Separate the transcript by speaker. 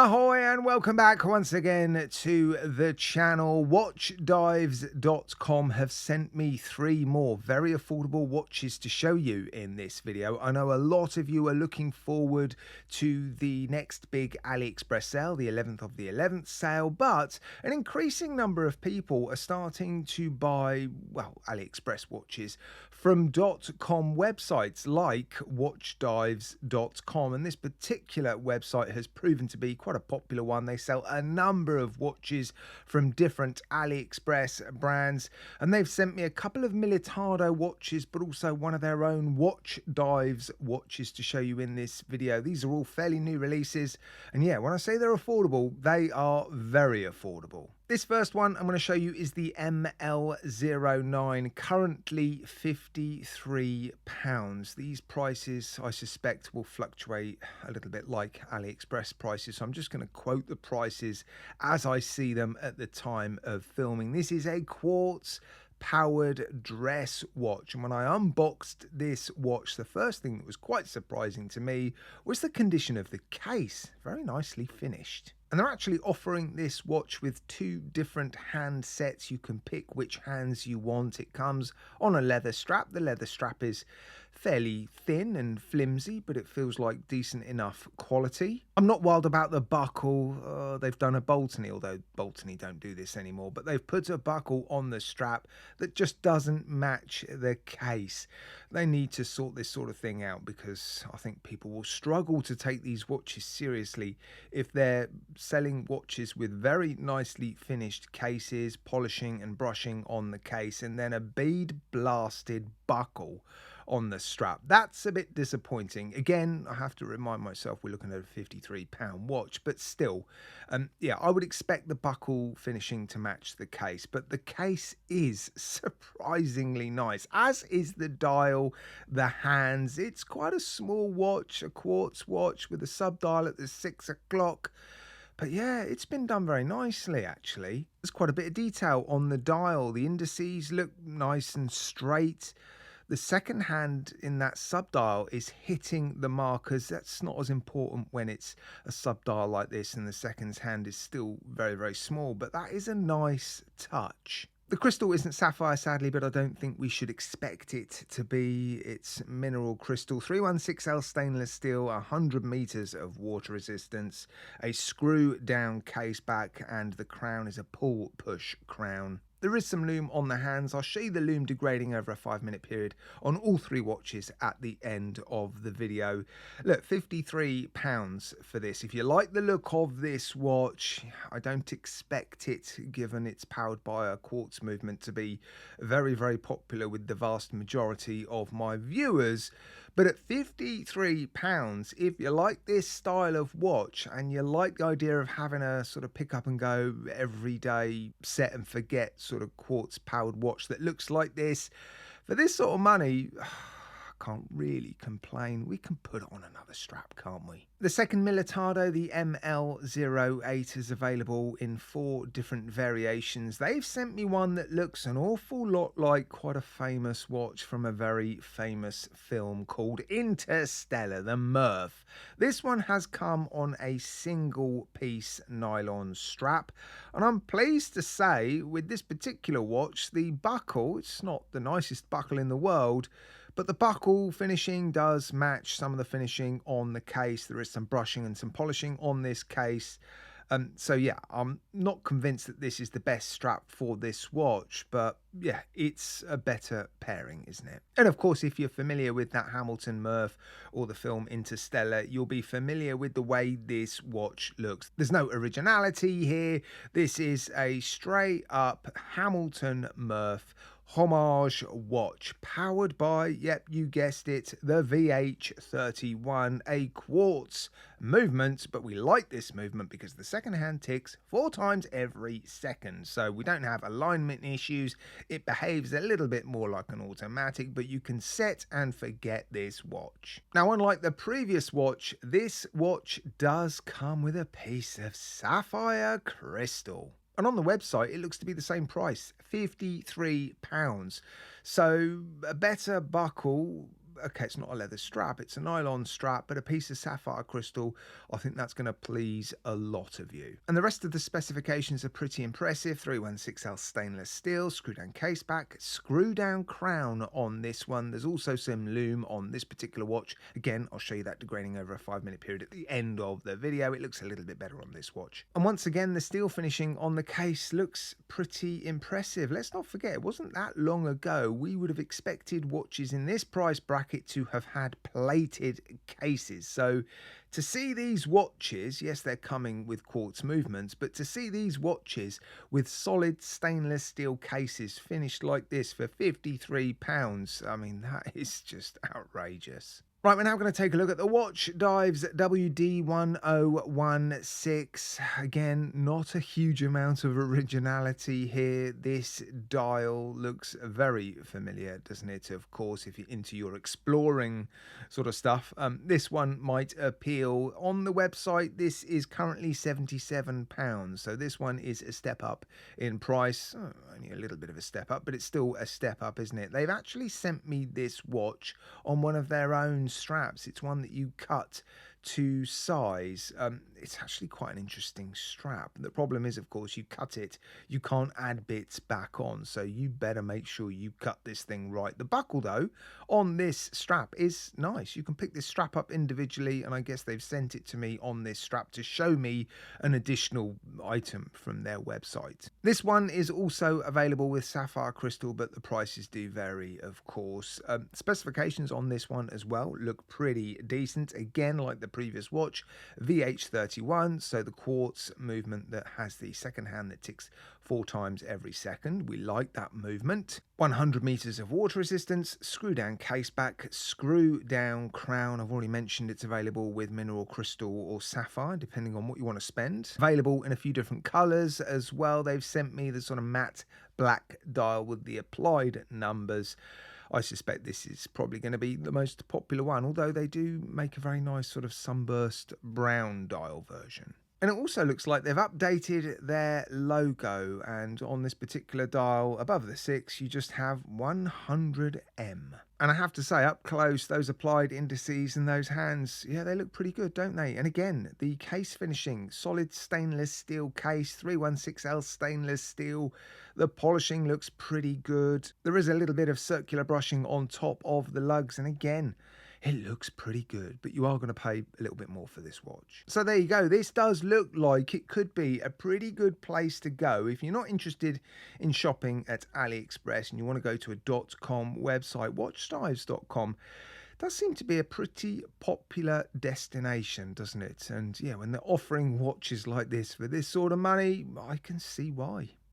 Speaker 1: Ahoy and welcome back once again to the channel. Dives.com have sent me 3 more very affordable watches to show you in this video. I know a lot of you are looking forward to the next big AliExpress sale, the 11th of the 11th sale, but an increasing number of people are starting to buy, well, AliExpress watches from .com websites like watchdives.com, and this particular website has proven to be quite a popular one. They sell a number of watches from different AliExpress brands, and they've sent me a couple of Milito watches, but also one of their own Watch Dives watches to show you in this video. These are all fairly new releases, and yeah, when I say they're affordable, they are very affordable. This first one I'm going to show you is the ML09, currently £53. These prices, I suspect, will fluctuate a little bit like AliExpress prices, so I'm just going to quote the prices as I see them at the time of filming. This is a quartz powered dress watch, and when I unboxed this watch, the first thing that was quite surprising to me was the condition of the case. Very nicely finished. And they're actually offering this watch with 2 different hand sets. You can pick which hands you want. It comes on a leather strap. The leather strap is fairly thin and flimsy, but it feels like decent enough quality. I'm not wild about the buckle. They've done a Boltony, although Boltony don't do this anymore, but they've put a buckle on the strap that just doesn't match the case. They need to sort this sort of thing out, because I think people will struggle to take these watches seriously if they're selling watches with very nicely finished cases, polishing and brushing on the case, and then a bead blasted buckle on the strap. That's a bit disappointing. Again, I have to remind myself we're looking at a £53 watch, but still, yeah, I would expect the buckle finishing to match the case, but the case is surprisingly nice, as is the dial, the hands. It's quite a small watch, a quartz watch with a sub dial at the 6 o'clock. But yeah, it's been done very nicely, actually. There's quite a bit of detail on the dial. The indices look nice and straight. The second hand in that sub-dial is hitting the markers. That's not as important when it's a sub-dial like this and the second hand is still very, very small, but that is a nice touch. The crystal isn't sapphire, sadly, but I don't think we should expect it to be. It's mineral crystal, 316L stainless steel, 100 meters of water resistance, a screw down case back, and the crown is a pull push crown. There is some lume on the hands. I'll show you the lume degrading over a 5-minute period on all 3 watches at the end of the video. Look, £53 for this. If you like the look of this watch, I don't expect it, given it's powered by a quartz movement, to be very, very popular with the vast majority of my viewers. But at £53, if you like this style of watch and you like the idea of having a sort of pick up and go everyday set and forget sort of quartz powered watch that looks like this, for this sort of money, can't really complain. We can put on another strap, can't we? The second Milito, the ML08, is available in 4 different variations. They've sent me one that looks an awful lot like quite a famous watch from a very famous film called Interstellar, the Murph. This one has come on a single piece nylon strap, and I'm pleased to say with this particular watch, the buckle, it's not the nicest buckle in the world, but the buckle finishing does match some of the finishing on the case. There is some brushing and some polishing on this case. So yeah, I'm not convinced that this is the best strap for this watch, but yeah, it's a better pairing, isn't it? And of course, if you're familiar with that Hamilton Murph or the film Interstellar, you'll be familiar with the way this watch looks. There's no originality here. This is a straight up Hamilton Murph homage watch, powered by, yep, you guessed it, the VH31, a quartz movement, but we like this movement because the second hand ticks 4 times every second, so we don't have alignment issues. It behaves a little bit more like an automatic, but you can set and forget this watch. Now, unlike the previous watch, this watch does come with a piece of sapphire crystal. And on the website, it looks to be the same price, £53. So a better buckle, okay, it's not a leather strap, it's a nylon strap, but a piece of sapphire crystal, I think that's going to please a lot of you. And the rest of the specifications are pretty impressive. 316L stainless steel, screw down case back, screw down crown on this one. There's also some lume on this particular watch. Again, I'll show you that degrading over a 5-minute period at the end of the video. It looks a little bit better on this watch. And once again, the steel finishing on the case looks pretty impressive. Let's not forget, it wasn't that long ago we would have expected watches in this price bracket to have had plated cases. So to see these watches, yes, they're coming with quartz movements, but to see these watches with solid stainless steel cases finished like this for £53, I mean, that is just outrageous. Right, we're now going to take a look at the watch, Dives WD1016. Again, not a huge amount of originality here. This dial looks very familiar, doesn't it? Of course, if you're into your exploring sort of stuff, this one might appeal. On the website, this is currently £77, so this one is a step up in price. Oh, only a little bit of a step up, but it's still a step up, isn't it? They've actually sent me this watch on one of their own straps. It's one that you cut to size. It's actually quite an interesting strap. The problem is, of course, you cut it, you can't add bits back on, so you better make sure you cut this thing right. The buckle, though, on this strap is nice. You can pick this strap up individually, and I guess they've sent it to me on this strap to show me an additional item from their website. This one is also available with sapphire crystal, but the prices do vary, of course. Specifications on this one as well look pretty decent. Again, like the previous watch, VH31, so the quartz movement that has the second hand that ticks 4 times every second. We like that movement. 100 meters of water resistance, screw down case back, screw down crown. I've already mentioned it's available with mineral crystal or sapphire, depending on what you want to spend. Available in a few different colors as well. They've sent me the sort of matte black dial with the applied numbers. I suspect this is probably going to be the most popular one, although they do make a very nice sort of sunburst brown dial version. And it also looks like they've updated their logo, and on this particular dial above the 6 you just have 100M. And I have to say, up close, those applied indices and those hands, yeah, they look pretty good, don't they? And again, the case finishing, solid stainless steel case, 316L stainless steel. The polishing looks pretty good. There is a little bit of circular brushing on top of the lugs, and again, it looks pretty good, but you are going to pay a little bit more for this watch. So there you go. This does look like it could be a pretty good place to go. If you're not interested in shopping at AliExpress and you want to go to a .com website, watchdives.com does seem to be a pretty popular destination, doesn't it? And yeah, when they're offering watches like this for this sort of money, I can see why.